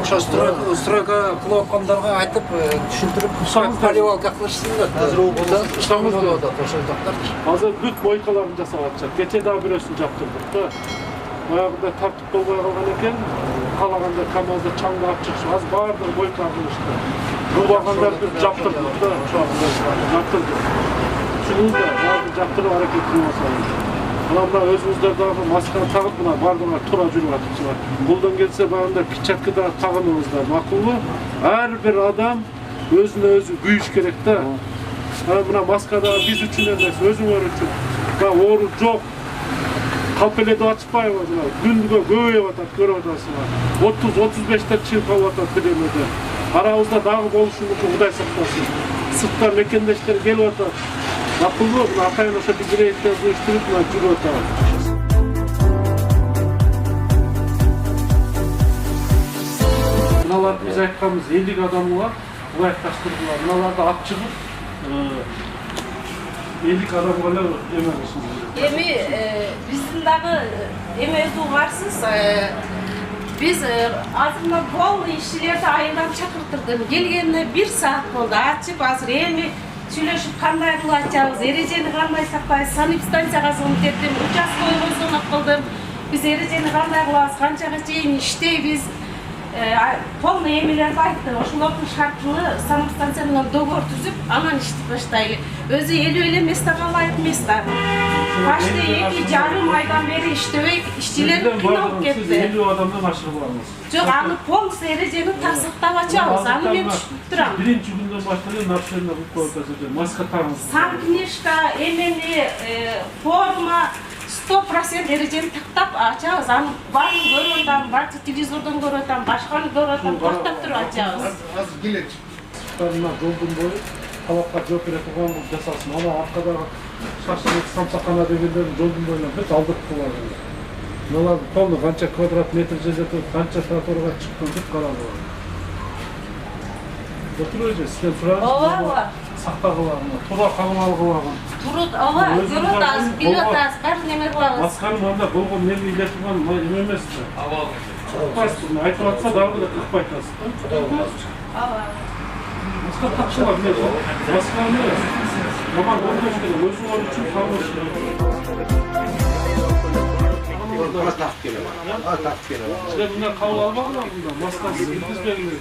ошо стройка кылып аткандарга айтып түшүндүрүп поливалка кылышсындар. Азыр ошол жактар. Азыр бүт мойкаларын жасап атышат. Кече дагы бирөөсүн жаптырдык да. Баягында тартып болбой калган экен. Калаганда КамАЗды чаңга алып чыгышып, азыр баардыгы мойка кылышты. Булбагандарды жаптырдык да, жаптырдык. Чынында баарды жаптырып аракет кылып атабыз. Мына өзүңүздөр дагы масканы тагып, мына баардыгына туура жүрүп атышат. Колдон келсе баягында перчатка да тагыныңыздар, макулбу? Ар бир адам өзүнө өзү күйүш керек да. Мына маска да биз үчүн эмес, өзүңөр үчүн. Оору жок. Калпеледи ачпайбы, мына күнгө көбөйүп атат, көрүп атасызбы? 30-35 чыйпалып атат биремеде. Арабызда дагы болушу мүмкүн, Кудай сактасын. Сырттан мекендештер келип атат. Макулбу, мына атайын ошо биз рейдтерди уюштуруп жүрүп атабыз. Мыналарды биз айтканбыз 50 адамга ылайыкташтырдылар. Мыналарды алып чыгып 50 адамга эле эме кылышыбыз керек. Эми биздин дагы эмебиз угарсыз. Биз азырына полный ишчилерди айылдан чакыртырдым. Келгенине 1 саат болду. Ачып азыр эми сүйлөшүп кандай кылып ачабыз, эрежени кандай сактайбыз, санэпидстанцияга звонок эттим, участковыйга звонок кылдым. Биз эрежени кандай кылабыз, канчага чейин иштейбиз, полный эмелерди айттым. Ошолордун шартылы санэпидстанция менен договор түзүп, анан иштеп баштайлы. Өзү 50 эмес да калайык эмес да. Почти 2,5 айдан бери иштебей, ишчилер кыйналып кетти. 50 адамдан ашык кылабыз. Жок, аны полностью эрежени так сактап ачабыз. Аны мен түшүнүп турам. Биринчи күндөн баштап нарушение кылып коюп, маска тагыңыз. Санкнижка, эмени, форма 100% эрежени тактап ачабыз. Аны баарын көрүп атам, барча телевизордон көрүп атам, башканы көрүп атам, тактап туруп ачабыз. Азыр келечи. Мына жолдун бою талапка жооп бере турган жасалсын. Ана аркадагы шашылып самсакана дегендерин жолдун боюна бүт алдырып коюлат. Мыналар полный канча квадрат метр жер жетип, канча тротуарга чыккан бүт карап алат. Отурбайбы, сизден сурабыз. Ооба. Сактагылагы, туура кагымал кылагы. Турут, ооба, көрүп атабыз, билип атабыз, баарын эме кылабыз. Масканы мында болгон эмне иле турган эме эмес да. Ооба. Укпайсыз, айтып атса дагы да укпай атасыз да. Ооба. Маска такчылар эмне? Масканы маман көрүш керек, өзүңөр үчүн тагыш керек. Тактап келем. Тактап келем. Силер мына кабыл албагыла мында маскасыз киргизбеңиз.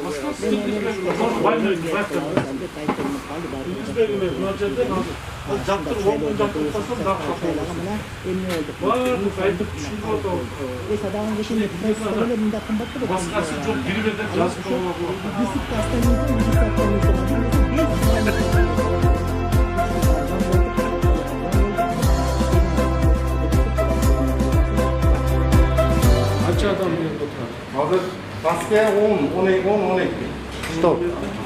Маскасыз киргизбеңиз. Байлайды, киргизбеңиз. Мына жерден жаптырып, оңдон жаптырып тастасам дагы капа болот. Баардык айтып түшүнүп атабыз. Маскасы жок, бирбирден жазып коюлат. Adam bilen oturadi. Hozir pastga 10, 12. Stop.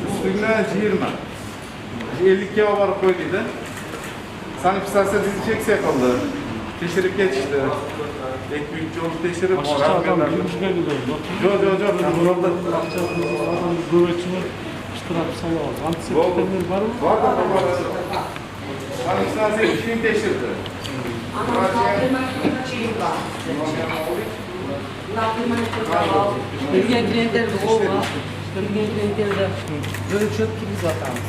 Üstüne 20. 50 olib borib qo'ydingda. Sanepidstansiya dezinfeksiya qildi. Tekshirib ketishdi. Ek-büyük yo'l tekshirib Yo'q. yo'lda Adam go'vachini ishtirab saladi. Antiseptiklar bormi? bor. Sanepidstansiya 2000 tekshirdi. Келген клиенттерди ооба. Келген клиенттерди Бөлүкчөп киргизип атабыз.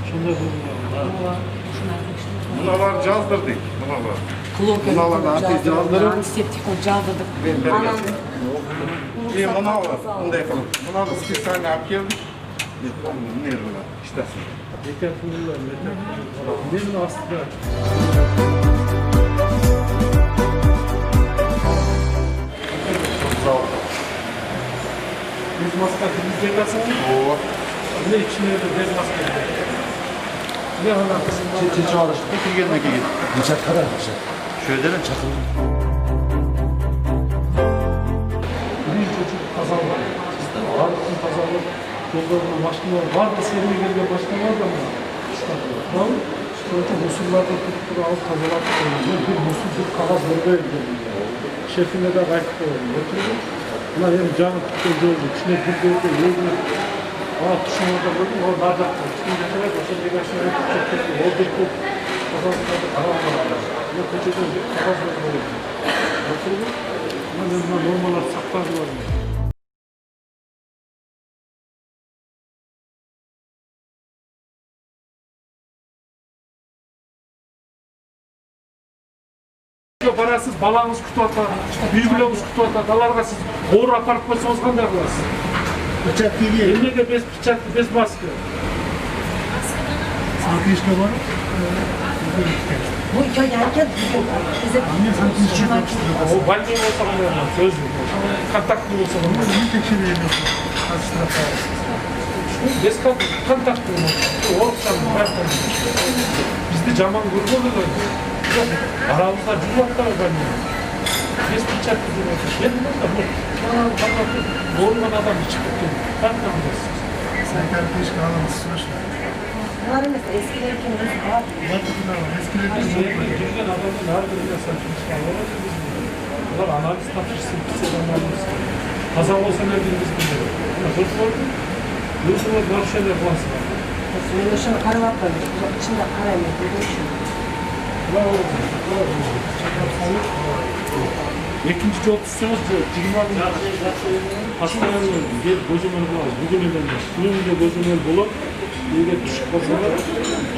Ошондой bo'lgan. Bunalar jazdırdık. Bunalar. Bunalarni jazdırıp антисептик кылып жалдырдык. Anam. Bunalar. Bunday qilib. Bunalar spesialni olib keldik. Nervilar. İştesin. Yeter pullar, yeter. Nemin astida. Bez maska kırmızıya kalsın. Oo. Ne içine de bez maska. Ne anlarsın? Çalışıp kirgenine gidin. Neçe kadar neçe? Şöyle de çakıl. Bir çocuk kazandı. Ağrısın kazandı. Yollarına maşınlar var da serine gelgen maşınlar var mı? Tamam. Sonra musullarda tuttuğu alıp tazalat koyuyor. Bir musul bir kağıt böyle gidiyor. Şefine de kayıp koyuyor. Bunlar hem canı tutuyor yolda. İçine bir de yolda. Aa tuşuna da koydum. O bardak koydu. Şimdi de başka bir başına tutacak. Oldu bu. Kazanlarda karanlığa. Ne kocadan bir kağıt böyle. Нормалар сақталып алады. Барасыз, балаңыз күтіп атады, үйгілеріңіз күтіп атады, аларға сіз ауыр апарып қойсаңыз қандай қыласыз? Учаткеге Эмнеге без перчатки, без маски? санкришка бар. Bu köy erken bize Anne sankrишка тапшырды. Ол больной болса қандай қыласыз? Өзі контактный болса қандай? Оны текшереді. Қазір штраф. Без контактный орықшаны бәрін. Бізді жаман көрмеді. Арамызда жүріп больной. Без перчатки жүріп. Болған адам шығып кеткен. Қандай қыласыз? Санкришка аламыз срочно. bunlar mesela eskilerken biz var. Жүрген адамның әрбіріне санкришка алады. Олар анализ тапсырсын, писер анализ. Таза болса не дейміз білдірді. Дұрыс болды. Өзіңіз нарушение қыласыздар. Ben o şunu karımak koymuş. İçinde karayım. Екінші жол түссеңіз, 20 күн постоянно көзөмөл қыласыз. Бүгін елден күнінде көзөмөл болып, егер түсіп қалса,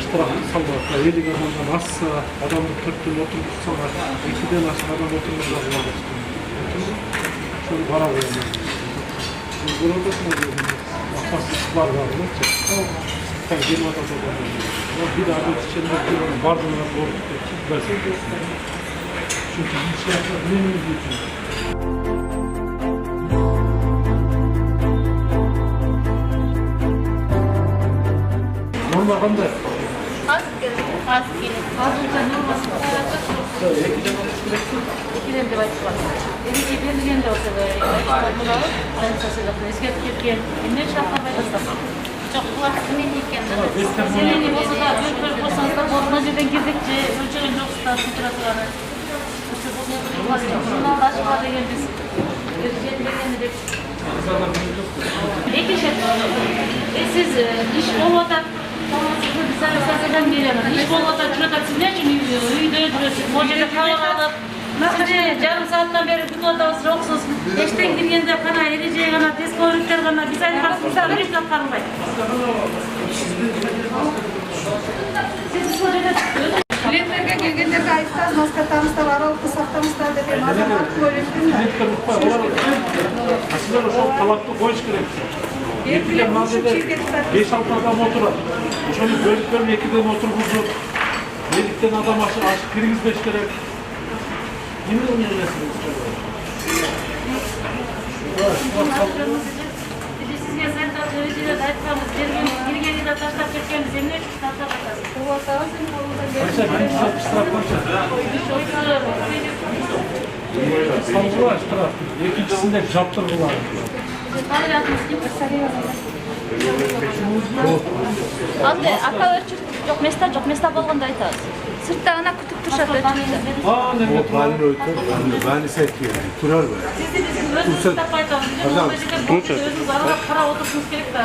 штрафты салады. 50 адамнан асса, адамды 4 күн отырғызсаңар, 2-ден асып адам отырғызсаңар. Şöyle para koyalım. Burada apasızlar var mı? Sen gelin adamda var. Bir daha bir içeride bardağına doğru tutup çünkü bir şey yapmak önemli bir şey. Normal kanda. Az gelir. Az gelir. Az olsa olmasın. İkiden de başlar. Eski belirgen de olsa böyle. İstanbul'a aynı sasılaşma. Eski Türkiye. Ne şartlar var? Çok kulak sinirliyken de. Sinirli olsa da böyle olsanız da bozmacıdan girdikçe ölçülün yoksa da sıkıntı var. Bundan başka da biz geldiğinde de iki şey. Siz iş olmadan Sazeden geliyorum. İş olmadan şurada siz ne için uyuda duruyorsunuz? Mocada kahve alıp yarım saatten beri gün odamız yoksunuz. Eşten girgende kana ereceği kana diskologlar kana biz aynı karşımızda verip de kalmayın. Siz mocada çıkıyorsunuz. Biletlerge gelgenlerge ayıptaz, maskatamızda, aralıklı saftamızda dedi. Mazan artık öğrettim de. Aslında çok talaplı koyuş gerek. Yetkiler mazede 5-6 adam oturur. Şöyle bölüklerin ekiden oturguzu. Yedikten adam açık girgizbeş gerek. Yine onun yerlesiniz. Siz yazarda öğrenciler ayıplamız, girgeni de taşlap çekemiz, emniyet taşlap atarız. Bu hafta senin kolunda Başka ben size ısrar koyacağım. Savcılar ısrar. İkincisinde japtırgılar. Aldı, aka ölçüp yok mesta bolğanda aytабыз. Sırtda ana kütüp turşat ölçüptü. Aa, ne O palin ötür, ben setkiyorum. Turar böyle. Siz de bizim özünüzde aytабыз. Özünüz arada para otursunuz gerek de.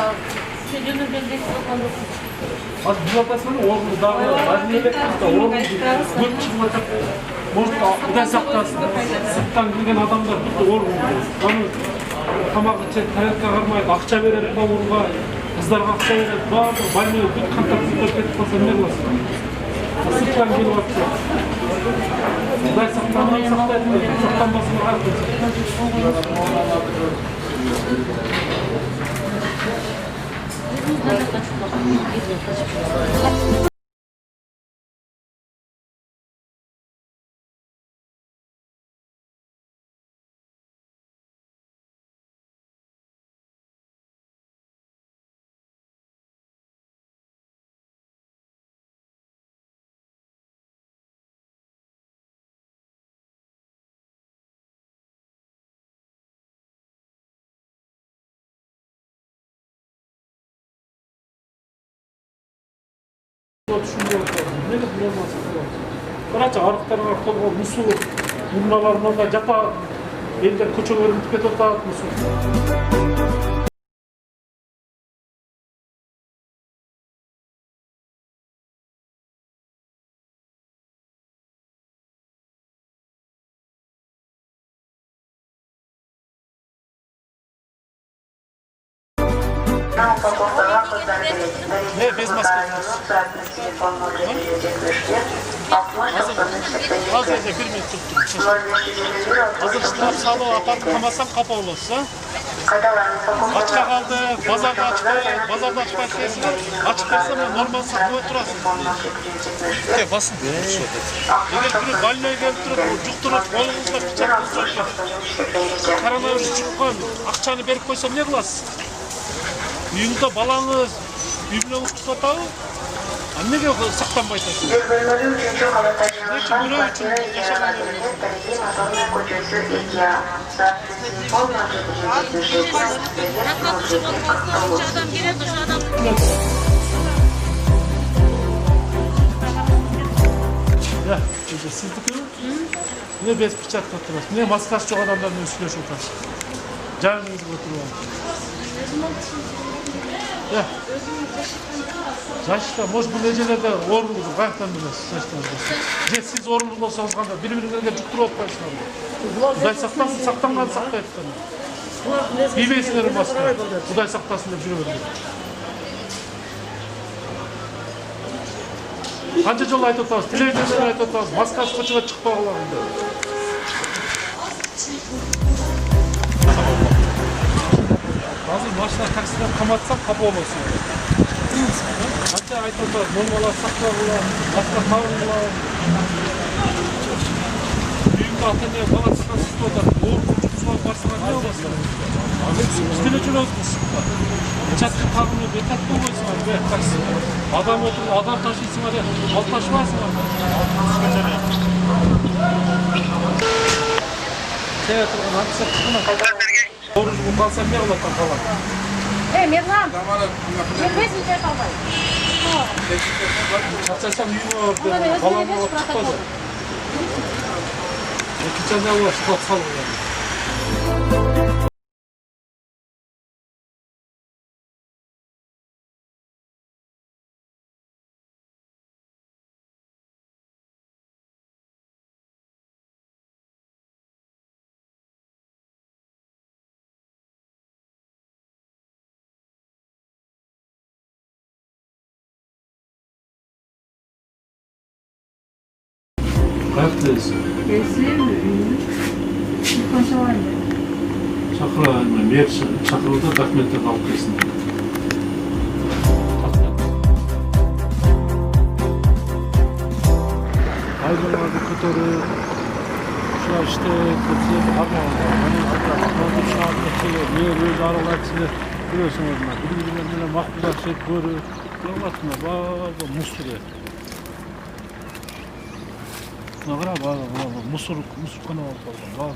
Size jönülgендей болғандысыз. Az bu atasını ordu dağlar. Az neylik kızda ordu göt çıkmayacak. Может, Құдай сақтасын. Сырттан келген адамдар бүкіл орын. Оны тамақ ішеді, тарелка қармайды, ақша береді бауырға, қыздарға ақша береді, барлығы больной бүт контактсыздар кетіп қалса не қыласың? Сырттан келіп жатса. Құдай сақтайды, сақтанбасын қарап. Qarача арықтарға толған мұсу урналарынан да жапа елдер көчеге өтіп кетіп жатады мұсу. На упаковкаға қыздар келеді. Ne, bez maskesi. Сұратыңыз телефон нөмірі 775 63 Az önce 1 minut tuttum. Hazır штраф салу апарып қамасам қапа боласыз, а? Açığa kaldı, pazarda açtı, pazarda açık açtıysa açık verse mi normal saklayıp turasın. Basın. Eğer durup, balinoya gelip durup, cukturup, kolunuzda bıçağınız yok. Koronavirus çıkkan, akçanı berip koysam ne kılasın? Uyuңda балаңыз, үй bilen uçsatağı, annege saklanmay tasın. Ya, sizdeki mi? Ne bez bıçak tuttunuz, ne maskası çok adamların üstüne şu taş. Canınızı götürüyor. Ya. Yaşta, может bu necelerde orumludur, kayıktan bilmezsiniz yaşlarınızda. Siz orumlu olsanız kanda, birbirine cüktürü otmayısınlar. Kuday saktansın, saktangan saktayıptan. Bilmeysinlerin basına, Kuday saktasın deyip yürüyorum. Qancha жолу айтып атабыз, телевизордон айтып атабыз, маскасы көчөгө чыкпагыла деп. Hazır başına taksiden kamatsak kapı olmasın. Hatta айтып атабыз, момалар сактагыла, маска тагыла. Үйүндө ата-эне баласына сытып атат, оорукчу сууга барсаңар не болосуңар? Биз деле жүрөбүз. Чатка тагыны бетат болбойсуңар, такси. Адам отуруп, адам ташыйсыңар, ал ташыбайсыңар. Сея турган акция чыккан. Ооружу калса эмне кылат калат? Мирлан, мен безинче калбай. Чачасам үйүмө барып, баламы алып чыкпады. Экинчи азабы склад салган. Kayıktayız. Çakıra, mer çakırıldı, dokumente kalıp kesin. Hayvanlarda kötörü, şular işte, kötüleri harmanlar. Hani hatta şu anda mer öz aralar içinde görüyorsun onlar. Birbirinden makbular şey görü. Yollattığında baba musur et. Şuna qara, musur kana olub qalған,